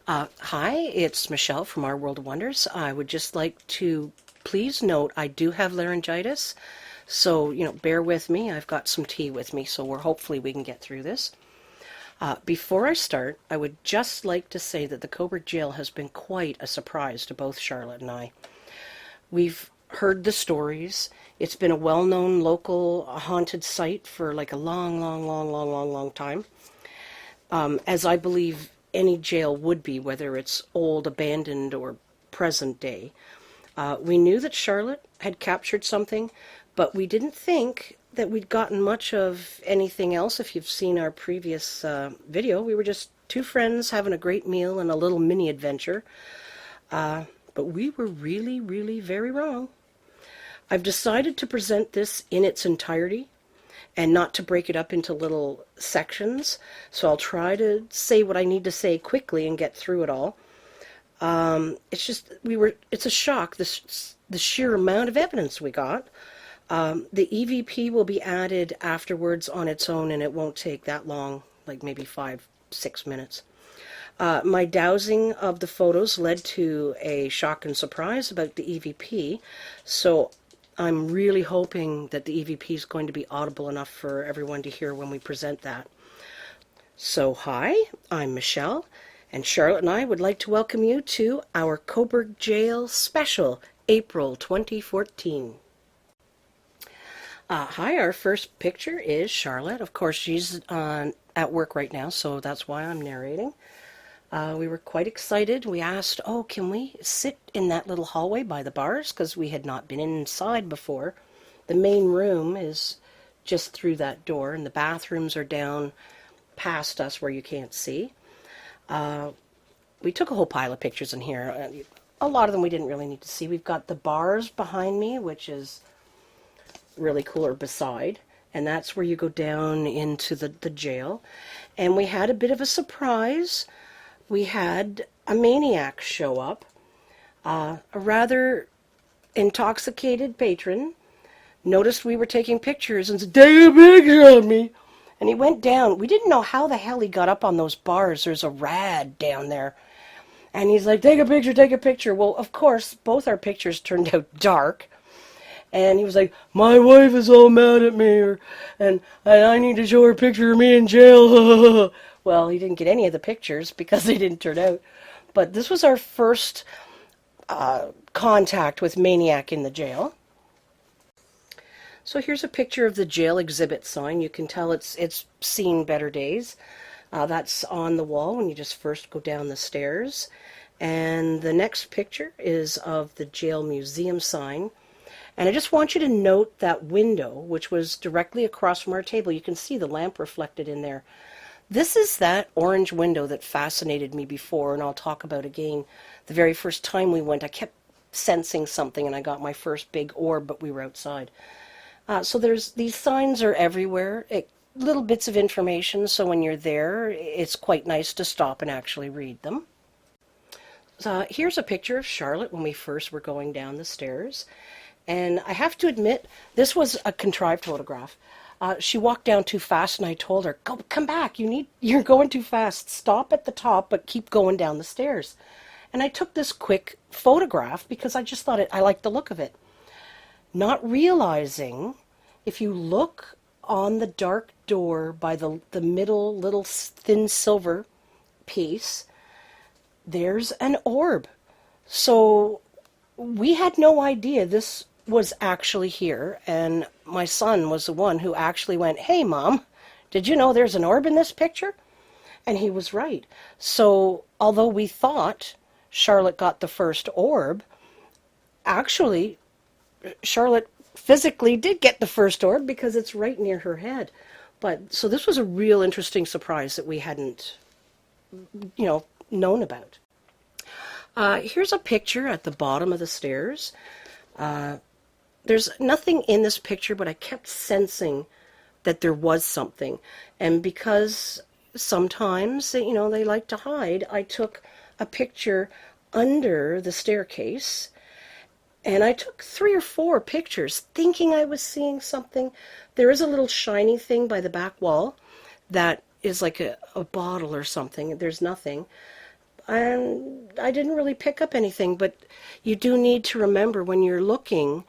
Hi, it's Michelle from Our World of Wonders. I would just like to please note I do have laryngitis, so bear with me. I've got some tea with me, so hopefully we can get through this. Before I start, I would just like to say that the Cobourg jail has been quite a surprise to both Charlotte and I. We've heard the stories. It's been a well-known local haunted site for like a long time. As I believe any jail would be, whether it's old, abandoned, or present day. We knew that Charlotte had captured something, but we didn't think that we'd gotten much of anything else. If you've seen our previous video, we were just two friends having a great meal and a little mini adventure. But we were really very wrong. I've decided to present this in its entirety and not to break it up into little sections. So I'll try to say what I need to say quickly and get through it all. It's a shock, the sheer amount of evidence we got. The EVP will be added afterwards on its own, and it won't take that long, like maybe 5-6 minutes. My dowsing of the photos led to a shock and surprise about the EVP, so I'm really hoping that the EVP is going to be audible enough for everyone to hear when we present that. So hi, I'm Michelle, and Charlotte and I would like to welcome you to our Cobourg Jail Special, April 2014. Hi, our first picture is Charlotte. Of course, she's at work right now, so that's why I'm narrating. We were quite excited. We asked, can we sit in that little hallway by the bars? Because we had not been inside before. The main room is just through that door, and the bathrooms are down past us where you can't see. We took a whole pile of pictures in here. A lot of them we didn't really need to see. We've got the bars behind me, which is really cool, or beside. And that's where you go down into the jail. And we had a bit of a surprise. We had a maniac show up, a rather intoxicated patron, noticed we were taking pictures and said, "Take a picture of me." And he went down. We didn't know how the hell he got up on those bars. There's a rad down there. And he's like, "Take a picture, take a picture." Well, of course, both our pictures turned out dark. And he was like, "My wife is all mad at me, and I need to show her a picture of me in jail." Well, he didn't get any of the pictures because they didn't turn out. But this was our first contact with Maniac in the jail. So here's a picture of the jail exhibit sign. You can tell it's seen better days. That's on the wall when you just first go down the stairs. And the next picture is of the jail museum sign. And I just want you to note that window, which was directly across from our table. You can see the lamp reflected in there. This is that orange window that fascinated me before, and I'll talk about again. The very first time we went, I kept sensing something, and I got my first big orb, but we were outside. So these signs are everywhere, little bits of information, so when you're there, it's quite nice to stop and actually read them. Here's a picture of Charlotte when we first were going down the stairs. And I have to admit, this was a contrived photograph. She walked down too fast, and I told her, "Come back, you're going too fast. Stop at the top, but keep going down the stairs." And I took this quick photograph because I just thought I liked the look of it. Not realizing, if you look on the dark door by the middle little thin silver piece, there's an orb. So we had no idea this was actually here, and my son was the one who actually went, "Hey Mom, did you know there's an orb in this picture?" And he was right. So although we thought Charlotte got the first orb, actually Charlotte physically did get the first orb because it's right near her head. But so this was a real interesting surprise that we hadn't known about. Here's a picture at the bottom of the stairs. There's nothing in this picture, but I kept sensing that there was something. And because sometimes, they like to hide, I took a picture under the staircase. And I took 3 or 4 pictures thinking I was seeing something. There is a little shiny thing by the back wall that is like a bottle or something. There's nothing. and I didn't really pick up anything, but you do need to remember when you're looking,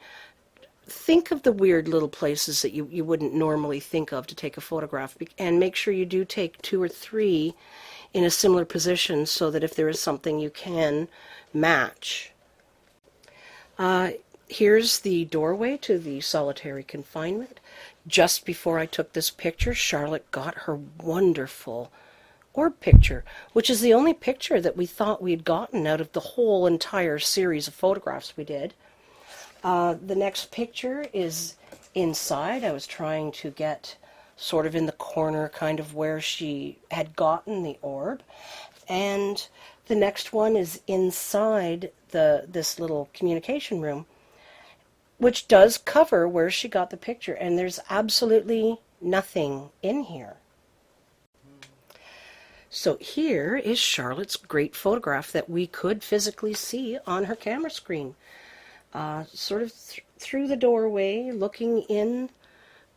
think of the weird little places that you wouldn't normally think of to take a photograph, and make sure you do take 2 or 3 in a similar position so that if there is something you can match. Here's the doorway to the solitary confinement. Just before I took this picture, Charlotte got her wonderful orb picture, which is the only picture that we thought we'd gotten out of the whole entire series of photographs we did. The next picture is inside. I was trying to get sort of in the corner, kind of where she had gotten the orb. And the next one is inside this little communication room, which does cover where she got the picture, and there's absolutely nothing in here. So here is Charlotte's great photograph that we could physically see on her camera screen. Sort of through the doorway, looking in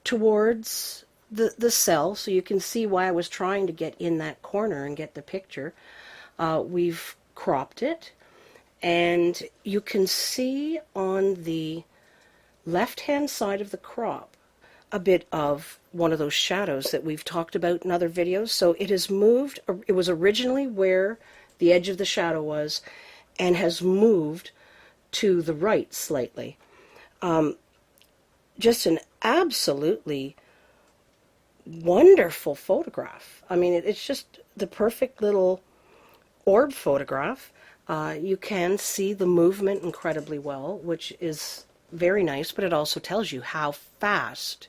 towards the cell, so you can see why I was trying to get in that corner and get the picture. We've cropped it, and you can see on the left-hand side of the crop a bit of one of those shadows that we've talked about in other videos. So it has moved. It was originally where the edge of the shadow was, and has moved to the right slightly. Just an absolutely wonderful photograph. I mean, it's just the perfect little orb photograph. You can see the movement incredibly well, which is very nice, but it also tells you how fast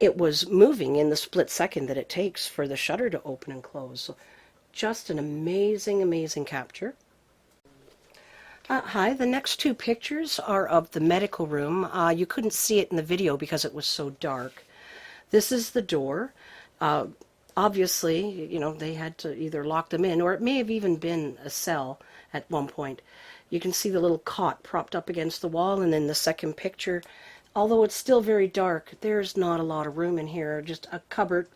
it was moving in the split second that it takes for the shutter to open and close. So just an amazing, amazing capture. Hi, the next 2 pictures are of the medical room. You couldn't see it in the video because it was so dark. This is the door. Obviously, you know, they had to either lock them in, or it may have even been a cell at one point. You can see the little cot propped up against the wall, and then the second picture, although it's still very dark, there's not a lot of room in here, just a cupboard.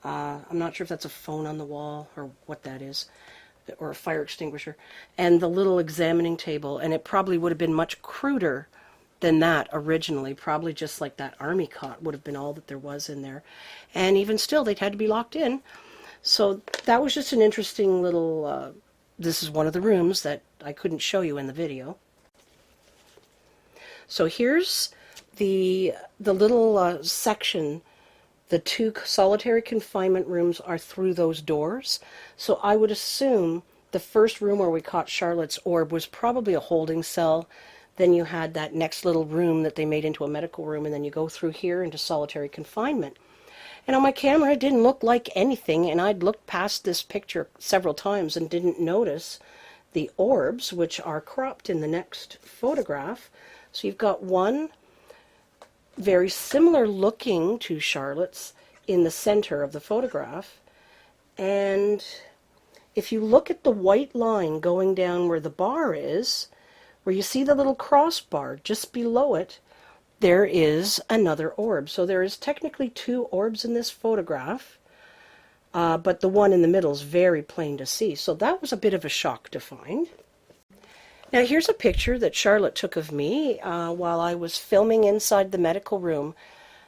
I'm not sure if that's a phone on the wall or what that is, or a fire extinguisher, and the little examining table, and it probably would have been much cruder than that originally. Probably just like that army cot would have been all that there was in there, and even still they'd had to be locked in. So that was just an interesting little this is one of the rooms that I couldn't show you in the video. So here's the little section. The 2 solitary confinement rooms are through those doors. So I would assume the first room where we caught Charlotte's orb was probably a holding cell. Then you had that next little room that they made into a medical room, and then you go through here into solitary confinement. And on my camera it didn't look like anything, and I'd looked past this picture several times and didn't notice the orbs, which are cropped in the next photograph. So you've got one very similar looking to Charlotte's in the center of the photograph, and if you look at the white line going down where the bar is, where you see the little crossbar just below it, there is another orb. So there is technically 2 orbs in this photograph, but the one in the middle is very plain to see. So that was a bit of a shock to find. Now here's a picture that Charlotte took of me while I was filming inside the medical room,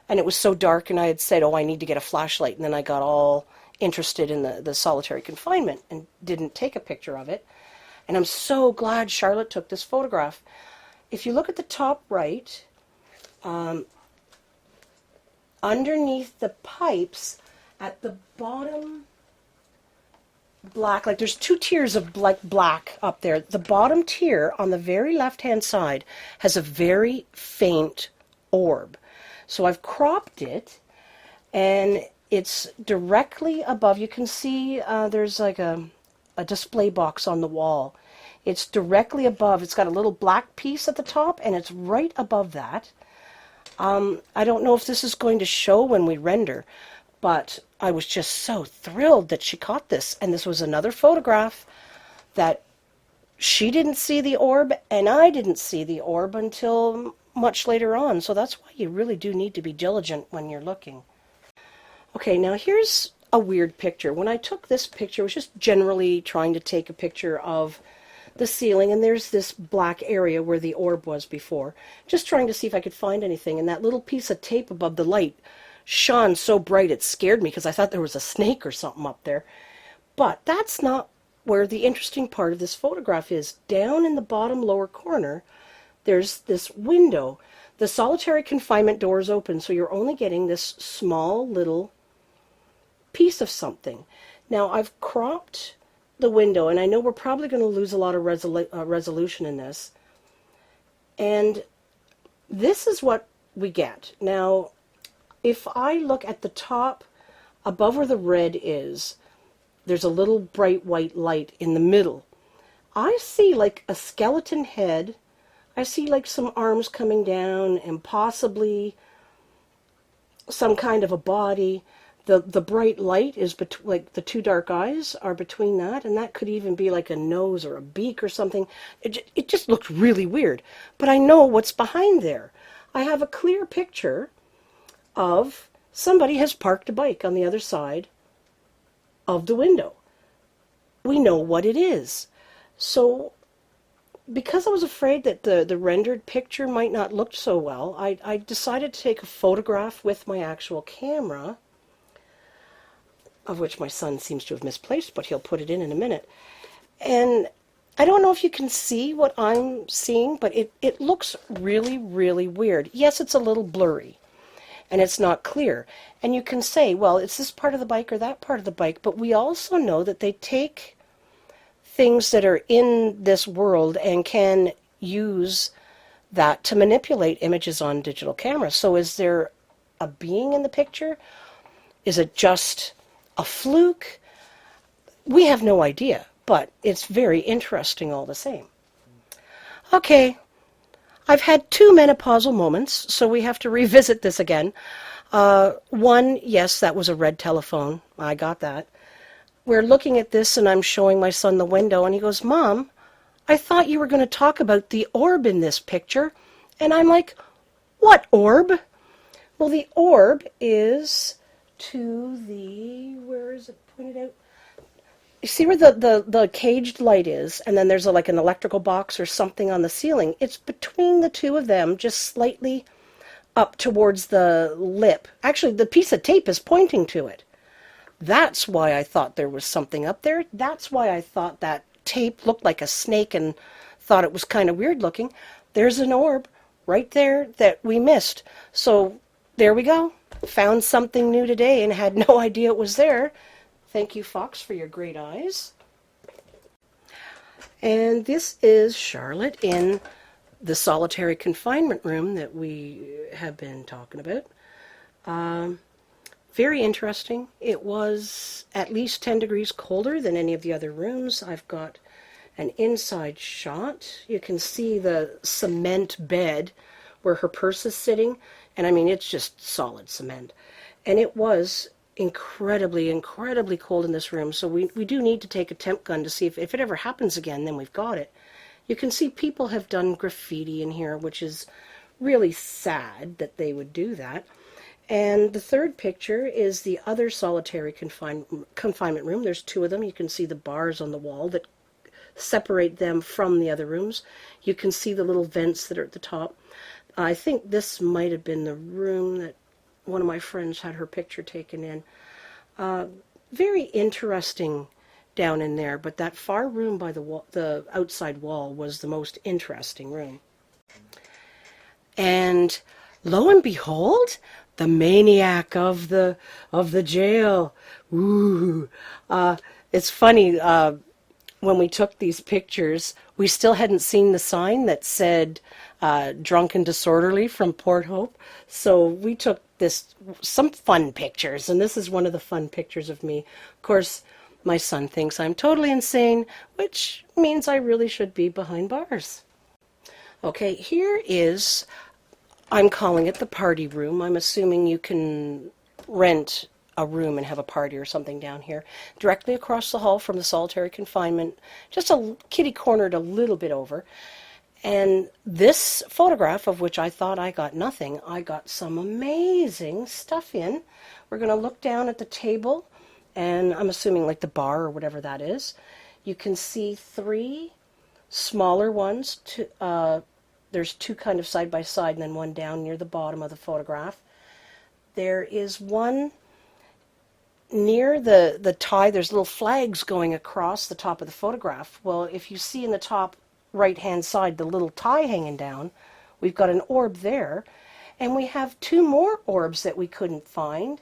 and it was so dark, and I had said, oh, I need to get a flashlight, and then I got all interested in the solitary confinement and didn't take a picture of it. And I'm so glad Charlotte took this photograph. If you look at the top right, underneath the pipes at the bottom, black, like there's 2 tiers of black up there. The bottom tier on the very left hand side has a very faint orb. So I've cropped it, and it's directly above. You can see there's like a display box on the wall. It's directly above. It's got a little black piece at the top, and it's right above that. I don't know if this is going to show when we render, but I was just so thrilled that she caught this. And this was another photograph that she didn't see the orb, and I didn't see the orb until much later on. So that's why you really do need to be diligent when you're looking. Okay, now here's a weird picture. When I took this picture, I was just generally trying to take a picture of the ceiling, and there's this black area where the orb was before. Just trying to see if I could find anything, and that little piece of tape above the light shone so bright it scared me because I thought there was a snake or something up there. But that's not where the interesting part of this photograph is. Down in the bottom lower corner, there's this window. The solitary confinement door is open, so you're only getting this small little piece of something. Now, I've cropped the window, and I know we're probably going to lose a lot of resolution in this. And this is what we get. Now, if I look at the top, above where the red is, there's a little bright white light in the middle. I see like a skeleton head. I see like some arms coming down and possibly some kind of a body. The bright light is like the two dark eyes are between that, and that could even be like a nose or a beak or something. It just looks really weird. But I know what's behind there. I have a clear picture of somebody has parked a bike on the other side of the window. We know what it is. So because I was afraid that the rendered picture might not look so well, I decided to take a photograph with my actual camera, of which my son seems to have misplaced, but he'll put it in a minute. And I don't know if you can see what I'm seeing, but it looks really, really weird. Yes, it's a little blurry, and it's not clear. And you can say, well, it's this part of the bike or that part of the bike, but we also know that they take things that are in this world and can use that to manipulate images on digital cameras. So is there a being in the picture? Is it just a fluke? We have no idea, but it's very interesting all the same. Okay, I've had 2 menopausal moments, so we have to revisit this again. One, yes, that was a red telephone. I got that. We're looking at this, and I'm showing my son the window, and he goes, "Mom, I thought you were going to talk about the orb in this picture." And I'm like, "What orb?" Well, the orb is to the, where is it pointed out? You see where the caged light is, and then there's like an electrical box or something on the ceiling. It's between the two of them, just slightly up towards the lip. Actually, the piece of tape is pointing to it. That's why I thought there was something up there. That's why I thought that tape looked like a snake and thought it was kind of weird looking. There's an orb right there that we missed. So there we go. Found something new today and had no idea it was there. Thank you, Fox, for your great eyes. And this is Charlotte in the solitary confinement room that we have been talking about. Very interesting. It was at least 10 degrees colder than any of the other rooms. I've got an inside shot. You can see the cement bed where her purse is sitting. And I mean, it's just solid cement. And it was incredibly, incredibly cold in this room. So we do need to take a temp gun to see if it ever happens again, then we've got it. You can see people have done graffiti in here, which is really sad that they would do that. And the third picture is the other solitary confinement room. There's 2 of them. You can see the bars on the wall that separate them from the other rooms. You can see the little vents that are at the top. I think this might have been the room that one of my friends had her picture taken in. Very interesting down in there, but that far room by the wall, the outside wall, was the most interesting room. And lo and behold, the maniac of the jail. Ooh. It's funny, when we took these pictures, we still hadn't seen the sign that said drunk and disorderly from Port Hope. So we took some fun pictures, and this is one of the fun pictures of me. Of course, my son thinks I'm totally insane, which means I really should be behind bars. Okay, here is, I'm calling it the party room. I'm assuming you can rent a room and have a party or something down here. Directly across the hall from the solitary confinement, just a kitty cornered a little bit over. And this photograph, of which I thought I got nothing, I got some amazing stuff in. We're going to look down at the table. and I'm assuming like the bar or whatever that is. You can see three smaller ones. There's two kind of side by side and then one down near the bottom of the photograph. There is one near the tie. There's little flags going across the top of the photograph. Well, if you see in the top right hand side the little tie hanging down, we've got an orb there, and we have two more orbs that we couldn't find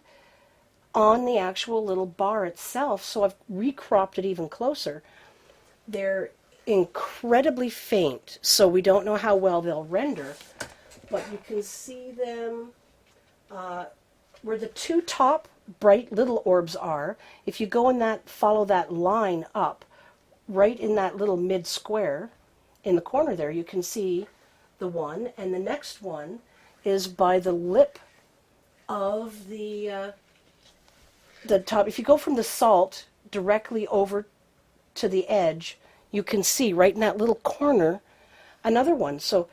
on the actual little bar itself, so I've recropped it even closer. They're incredibly faint, so we don't know how well they'll render, but you can see them where the two top bright little orbs are. If you go in that, follow that line up, right in that little mid square in the corner there, you can see the one, and the next one is by the lip of the top. If you go from the salt directly over to the edge, you can see right in that little corner another one. So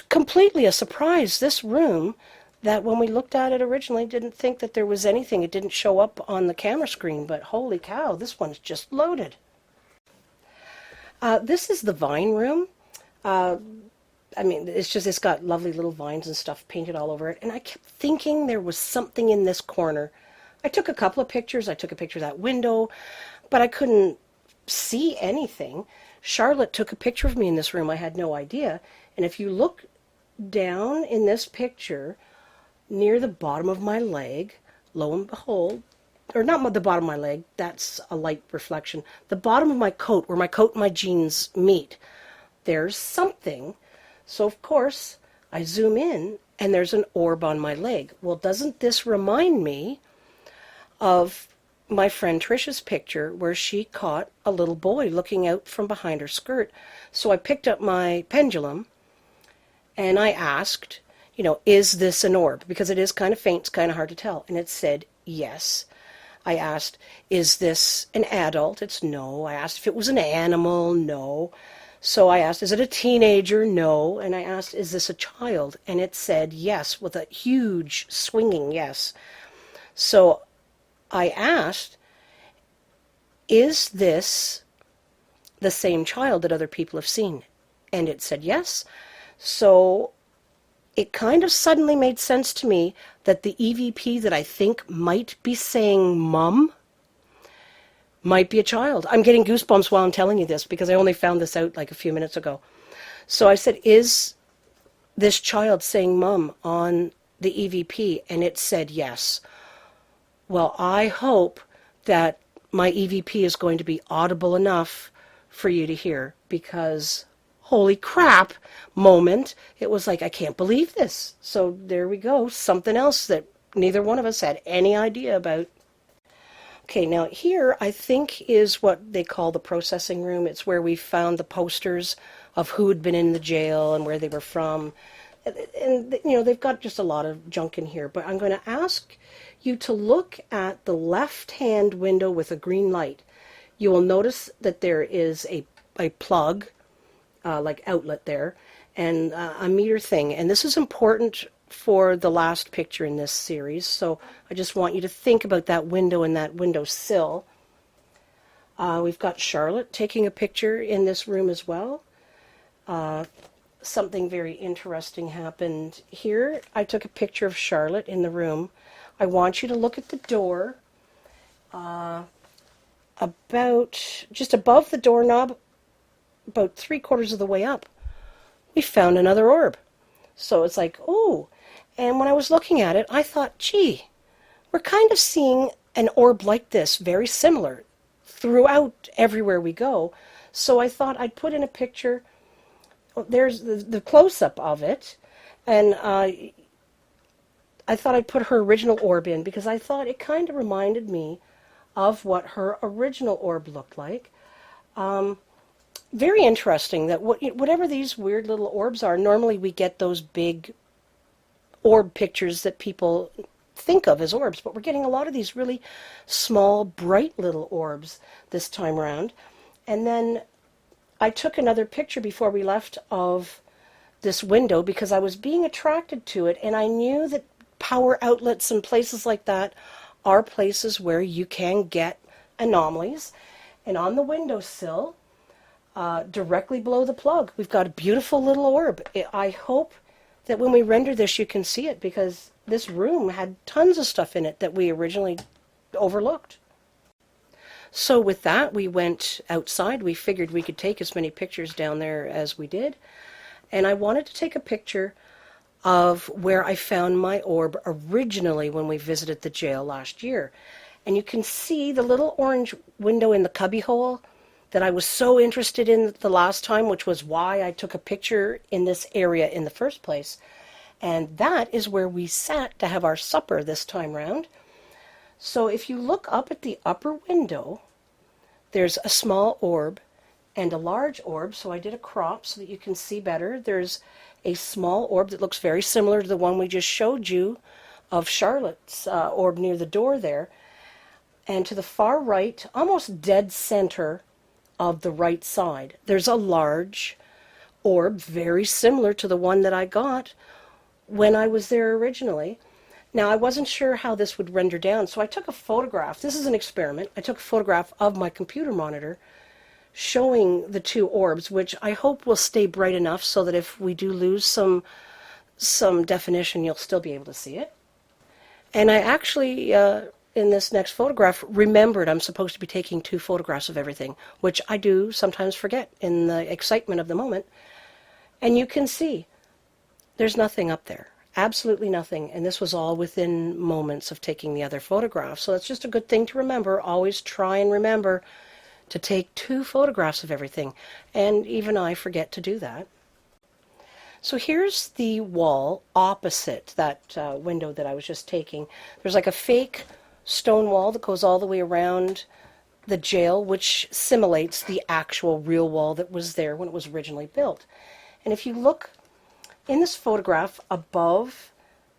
completely a surprise. This room, that when we looked at it originally, didn't think that there was anything. It didn't show up on the camera screen, but holy cow, this one's just loaded. This is the vine room. I mean, it's got lovely little vines and stuff painted all over it, and I kept thinking there was something in this corner. I took a couple of pictures. I took a picture of that window, but I couldn't see anything. Charlotte took a picture of me in this room. I had no idea. And if you look down in this picture, near the bottom of my leg, lo and behold, or not the bottom of my leg, that's a light reflection, the bottom of my coat, where my coat and my jeans meet, there's something. So of course, I zoom in, and there's an orb on my leg. Well, doesn't this remind me of my friend Trisha's picture where she caught a little boy looking out from behind her skirt? So I picked up my pendulum and I asked, is this an orb? Because it is kind of faint, it's kind of hard to tell. And it said yes. I asked, is this an adult? It's no. I asked if it was an animal. No. So I asked, is it a teenager? No. And I asked, is this a child? And it said yes, with a huge swinging yes. So I asked, is this the same child that other people have seen? And it said yes. So it kind of suddenly made sense to me that the EVP that I think might be saying mum might be a child. I'm getting goosebumps while I'm telling you this because I only found this out like a few minutes ago. So I said, is this child saying mum on the EVP? And it said yes. Well, I hope that my EVP is going to be audible enough for you to hear, because holy crap moment, it was like, I can't believe this. So there we go, something else that neither one of us had any idea about. Okay, now here I think is what they call the processing room. It's where we found the posters of who had been in the jail and where they were from. And they've got just a lot of junk in here, but I'm going to ask you to look at the left-hand window with a green light. You will notice that there is a plug, like outlet there, and a meter thing. And this is important for the last picture in this series, so I just want you to think about that window and that window sill. We've got Charlotte taking a picture in this room as well. Something very interesting happened here. I took a picture of Charlotte in the room. I want you to look at the door, about just above the doorknob, about 3/4 of the way up. We found another orb. So it's like, oh, and when I was looking at it, I thought, gee, we're kind of seeing an orb like this, very similar, throughout everywhere we go. So I thought I'd put in a picture. There's the close-up of it, and I thought I'd put her original orb in because I thought it kind of reminded me of what her original orb looked like. Very interesting that whatever these weird little orbs are, normally we get those big orb pictures that people think of as orbs, but we're getting a lot of these really small, bright little orbs this time around. And then I took another picture before we left of this window because I was being attracted to it, and I knew that power outlets and places like that are places where you can get anomalies. And on the windowsill, directly below the plug, we've got a beautiful little orb. I hope that when we render this you can see it, because this room had tons of stuff in it that we originally overlooked. So with that, we went outside. We figured we could take as many pictures down there as we did. And I wanted to take a picture of where I found my orb originally when we visited the jail last year. And you can see the little orange window in the cubbyhole that I was so interested in the last time, which was why I took a picture in this area in the first place. And that is where we sat to have our supper this time round. So if you look up at the upper window, there's a small orb and a large orb. So I did a crop so that you can see better. There's a small orb that looks very similar to the one we just showed you of Charlotte's orb near the door there. And to the far right, almost dead center of the right side, there's a large orb very similar to the one that I got when I was there originally. Now, I wasn't sure how this would render down, so I took a photograph. This is an experiment. I took a photograph of my computer monitor showing the two orbs, which I hope will stay bright enough so that if we do lose some definition, you'll still be able to see it. And I actually, in this next photograph, remembered I'm supposed to be taking 2 photographs of everything, which I do sometimes forget in the excitement of the moment. And you can see there's nothing up there. Absolutely nothing. And this was all within moments of taking the other photograph. So that's just a good thing to remember. Always try and remember to take 2 photographs of everything. And even I forget to do that. So here's the wall opposite that window that I was just taking. There's like a fake stone wall that goes all the way around the jail, which simulates the actual real wall that was there when it was originally built. And if you look in this photograph above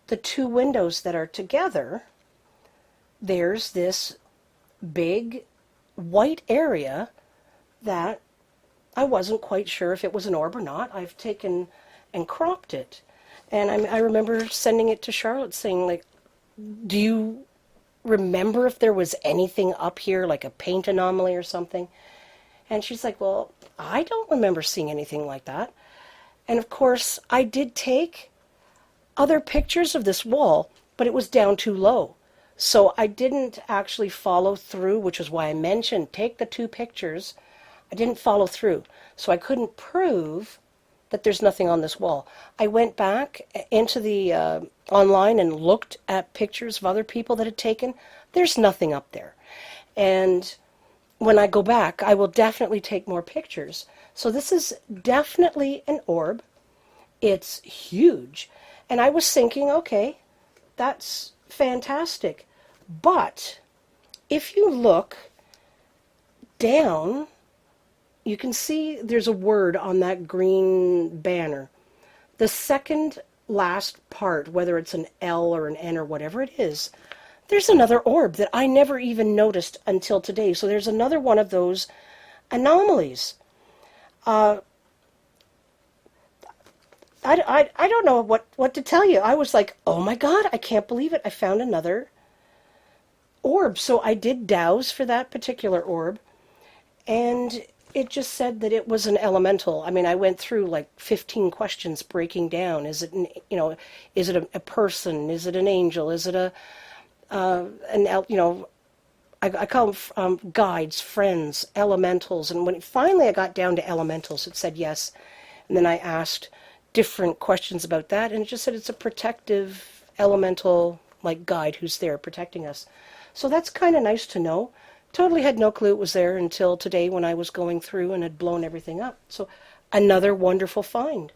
the 2 windows that are together, there's this big white area that I wasn't quite sure if it was an orb or not. I've taken and cropped it. And I remember sending it to Charlotte saying, like, do you remember if there was anything up here, like a paint anomaly or something? And she's like, well, I don't remember seeing anything like that. And of course, I did take other pictures of this wall, but it was down too low. So I didn't actually follow through, which is why I mentioned take the 2 pictures. I didn't follow through. So I couldn't prove that there's nothing on this wall. I went back into the online and looked at pictures of other people that had taken. There's nothing up there. And when I go back, I will definitely take more pictures. So this is definitely an orb. It's huge. And I was thinking, okay, that's fantastic. But if you look down, you can see there's a word on that green banner. The second last part, whether it's an L or an N or whatever it is, there's another orb that I never even noticed until today. So there's another one of those anomalies. I don't know what to tell you. I was like, oh my God, I can't believe it. I found another orb. So I did douse for that particular orb, and it just said that it was an elemental. I mean, I went through like 15 questions breaking down. Is it is it a person? Is it an angel? Is it I call them guides, friends, elementals. And when finally I got down to elementals, it said yes. And then I asked different questions about that, and it just said it's a protective elemental, like guide who's there protecting us. So that's kind of nice to know. Totally had no clue it was there until today when I was going through and had blown everything up. So another wonderful find.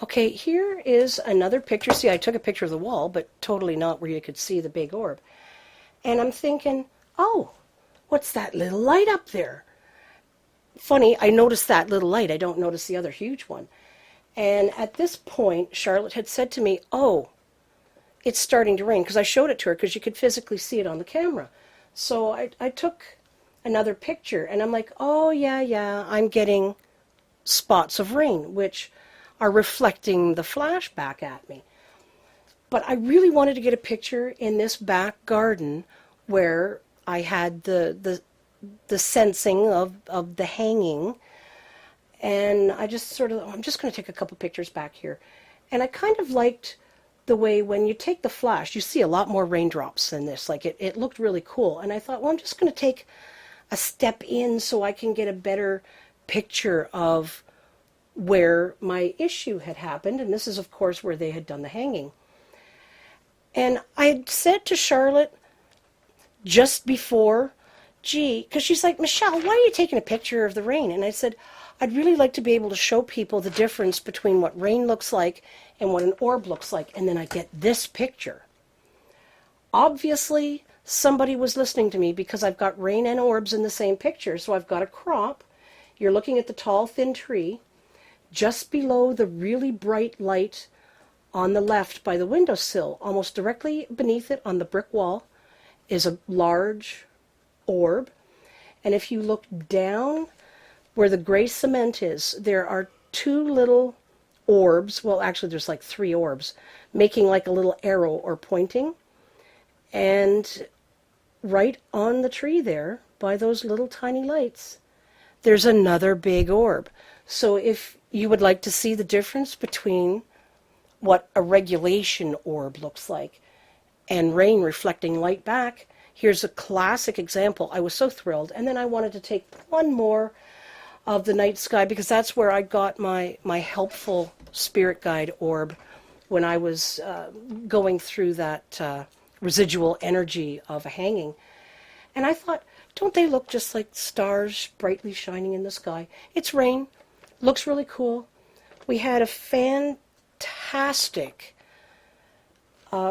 Okay, here is another picture. See, I took a picture of the wall, but totally not where you could see the big orb. And I'm thinking, oh, what's that little light up there? Funny, I noticed that little light. I don't notice the other huge one. And at this point, Charlotte had said to me, oh, it's starting to rain, because I showed it to her because you could physically see it on the camera. So I took another picture, and I'm like, oh, yeah, I'm getting spots of rain, which are reflecting the flash back at me. But I really wanted to get a picture in this back garden where I had the sensing of the hanging. And I just sort of, I'm just going to take a couple pictures back here. And I kind of liked the way when you take the flash, you see a lot more raindrops than this. Like it looked really cool. And I thought, well, I'm just going to take a step in so I can get a better picture of where my issue had happened. And this is, of course, where they had done the hanging. And I had said to Charlotte just before, gee, because she's like, Michelle, why are you taking a picture of the rain? And I said, I'd really like to be able to show people the difference between what rain looks like and what an orb looks like. And then I get this picture. Obviously, somebody was listening to me because I've got rain and orbs in the same picture. So I've got a crop. You're looking at the tall, thin tree. Just below the really bright light on the left by the windowsill, almost directly beneath it on the brick wall, is a large orb. And if you look down where the gray cement is, there are two little orbs. Well, actually, there's like three orbs, making like a little arrow or pointing. And right on the tree there, by those little tiny lights, there's another big orb. So if you would like to see the difference between what a regulation orb looks like and rain reflecting light back, here's a classic example. I was so thrilled. And then I wanted to take one more of the night sky because that's where I got my helpful spirit guide orb when I was going through that residual energy of a hanging. And I thought, don't they look just like stars brightly shining in the sky? It's rain. Looks really cool. We had a fantastic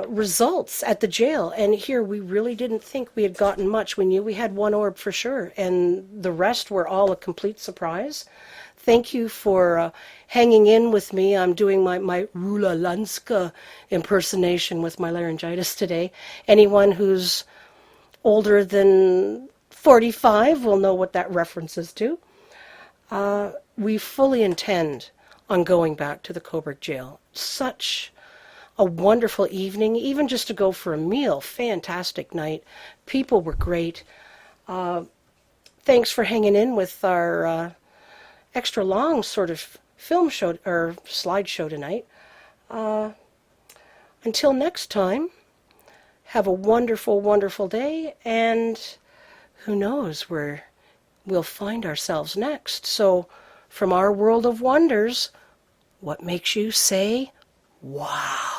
results at the jail, and here we really didn't think we had gotten much. We knew we had one orb for sure, and the rest were all a complete surprise. Thank you for hanging in with me. I'm doing my Rula Lanska impersonation with my laryngitis today. Anyone who's older than 45 will know what that references to. We fully intend on going back to the Cobourg jail. Such a wonderful evening, even just to go for a meal. Fantastic night. People were great. Thanks for hanging in with our extra long sort of film show or slideshow tonight. Until next time, have a wonderful, wonderful day, and who knows where we'll find ourselves next. So, from our world of wonders, what makes you say, wow?